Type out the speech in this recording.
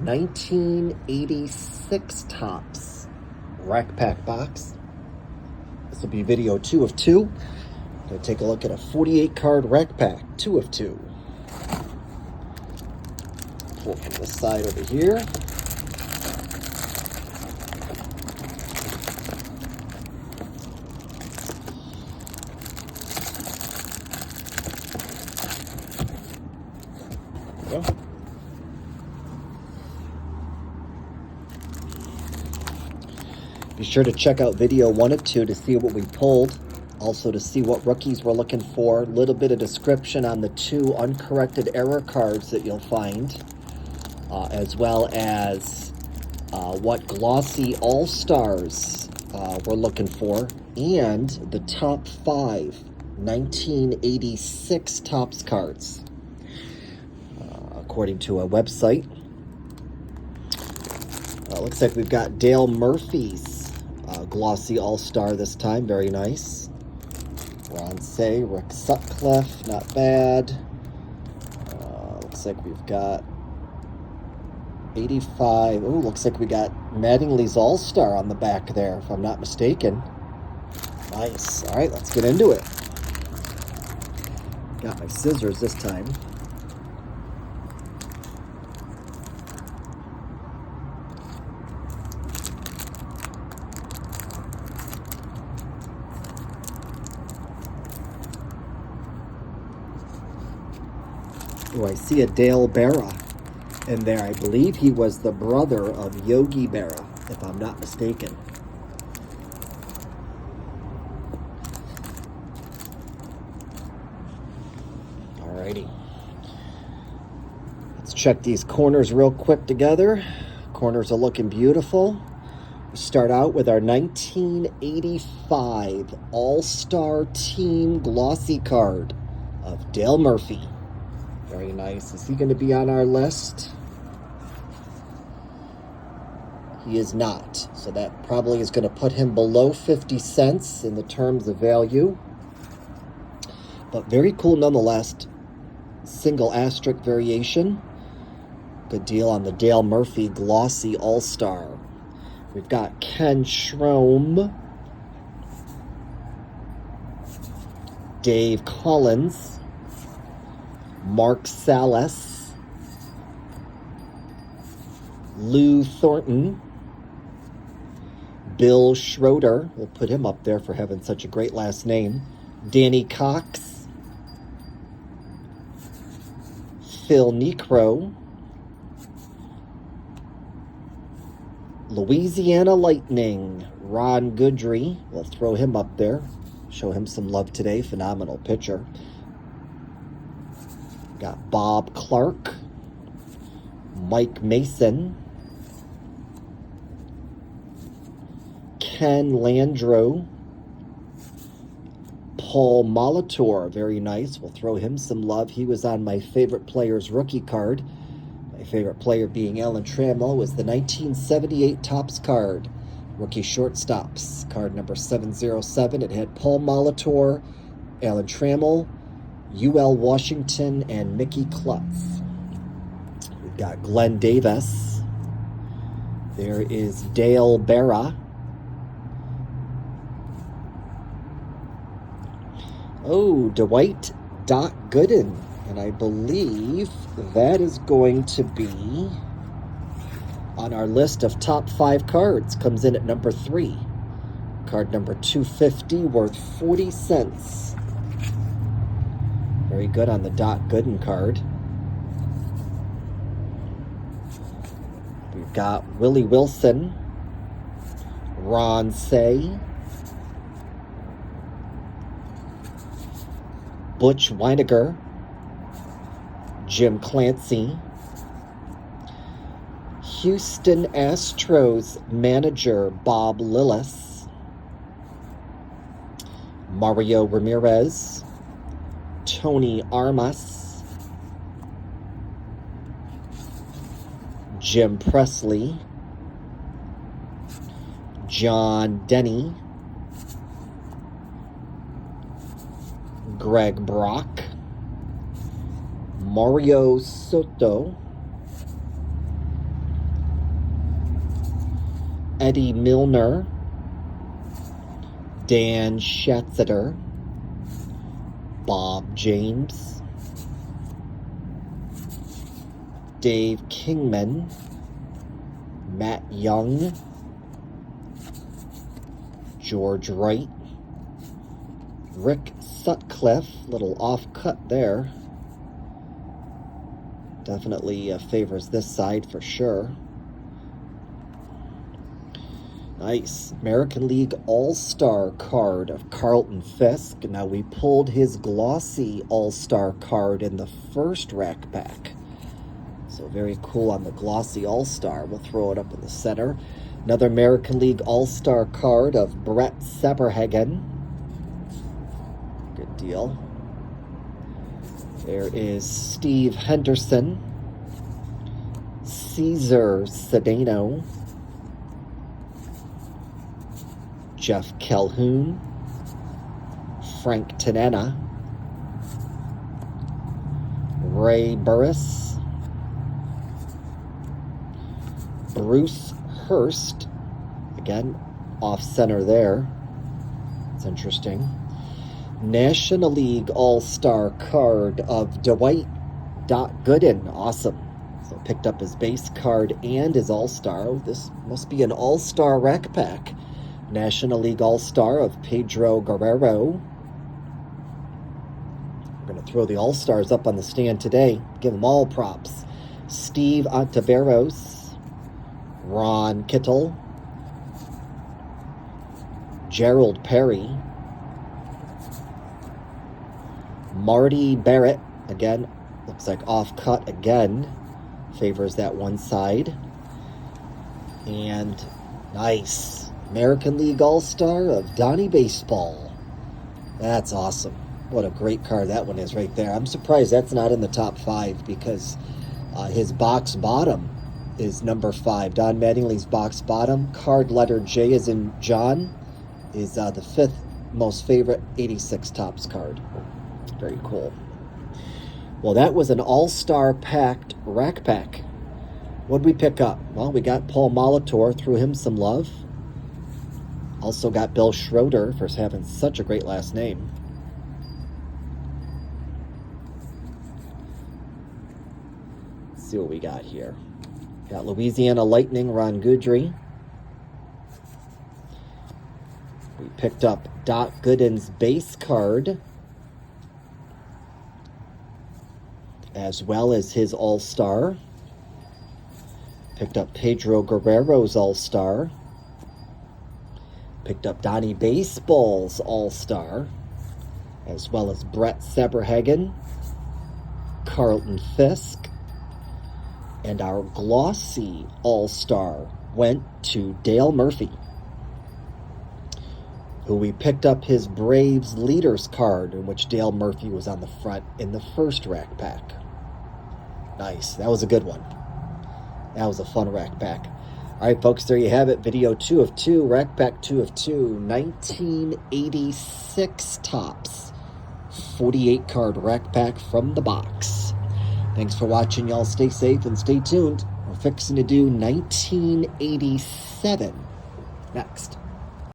1986 Topps Rack Pack box. This will be video 2 of 2. Going to take a look at a 48 card Rack Pack, 2 of 2. Pull from the side over here. There we go. Be sure to check out video 1 of 2 to see what we pulled. Also to see what rookies we're looking for. A little bit of description on the 2 uncorrected error cards that you'll find. As well as what glossy all-stars we're looking for. And the top 5 1986 Topps cards. According to a website. Looks like we've got Dale Murphy's glossy all-star this time. Very nice. Ron Cey, Rick Sutcliffe, not bad. Looks like we've got 85. Oh, looks like we got Mattingly's all-star on the back there, if I'm not mistaken. Nice. All right, let's get into it. Got my scissors this time. Oh, I see a Dale Berra in there. I believe he was the brother of Yogi Berra, if I'm not mistaken. Alrighty. Let's check these corners real quick together. Corners are looking beautiful. We start out with our 1985 All-Star Team glossy card of Dale Murphy. Very nice. Is he going to be on our list? He is not. So that probably is going to put him below 50 cents in the terms of value. But very cool nonetheless. Single asterisk variation. Good deal on the Dale Murphy glossy all-star. We've got Ken Schrom. Dave Collins. Mark Salas, Lou Thornton, Bill Schroeder, we'll put him up there for having such a great last name, Danny Cox, Phil Niekro, Louisiana Lightning, Ron Goodry, we'll throw him up there, show him some love today, phenomenal pitcher. Got Bob Clark, Mike Mason, Ken Landreau, Paul Molitor, very nice. We'll throw him some love. He was on my favorite player's rookie card. My favorite player being Alan Trammell was the 1978 Topps card. Rookie shortstops, card number 707. It had Paul Molitor, Alan Trammell, UL Washington, and Mickey Klutz. We've got Glenn Davis. There is Dale Berra. Oh, Dwight Doc Gooden. And I believe that is going to be on our list of top 5 cards. Comes in at number 3. Card number 250, worth 40 cents. Very good on the Doc Gooden card. We've got Willie Wilson, Ron Cey, Butch Weiniger, Jim Clancy, Houston Astros manager Bob Lillis, Mario Ramirez, Tony Armas, Jim Presley, John Denny, Greg Brock, Mario Soto, Eddie Milner, Dan Schatzeder, Bob James, Dave Kingman, Matt Young, George Wright, Rick Sutcliffe, little off-cut there. Definitely favors this side for sure. Nice. American League All-Star card of Carlton Fisk. Now we pulled his glossy All-Star card in the first rack pack. So very cool on the glossy All-Star. We'll throw it up in the center. Another American League All-Star card of Brett Saberhagen. Good deal. There is Steve Henderson, Caesar Sedano, Jeff Calhoun, Frank Tanana, Ray Burris, Bruce Hurst, again off center there. It's interesting. National League All-Star card of Dwight Gooden. Awesome. So picked up his base card and his All-Star. This must be an All-Star rack pack. National League All-Star of Pedro Guerrero. We're going to throw the All-Stars up on the stand today. Give them all props. Steve Ontiveros, Ron Kittle, Gerald Perry, Marty Barrett, again, looks like off-cut again, favors that one side. And nice, American League All-Star of Donnie Baseball. That's awesome. What a great card that one is right there. I'm surprised that's not in the top 5 because his box bottom is number 5. Don Mattingly's box bottom, card letter J as in John, is the 5th most favorite 86 Topps card. Very cool. Well, that was an all-star packed rack pack. What did we pick up? Well, we got Paul Molitor, threw him some love. Also got Bill Schroeder for having such a great last name. Let's see what we got here. Got Louisiana Lightning, Ron Guidry. We picked up Doc Gooden's base card, as well as his All-Star. Picked up Pedro Guerrero's All-Star. Picked up Donnie Baseball's All-Star, as well as Brett Saberhagen, Carlton Fisk, and our glossy All-Star went to Dale Murphy, who we picked up his Braves Leaders card, in which Dale Murphy was on the front in the first rack pack. Nice. That was a good one. That was a fun rack pack. All right, folks, there you have it. Video 2 of 2, rack pack 2 of 2, 1986 Topps 48 card rack pack from the box. Thanks for watching, y'all. Stay safe and stay tuned. We're fixing to do 1987 next.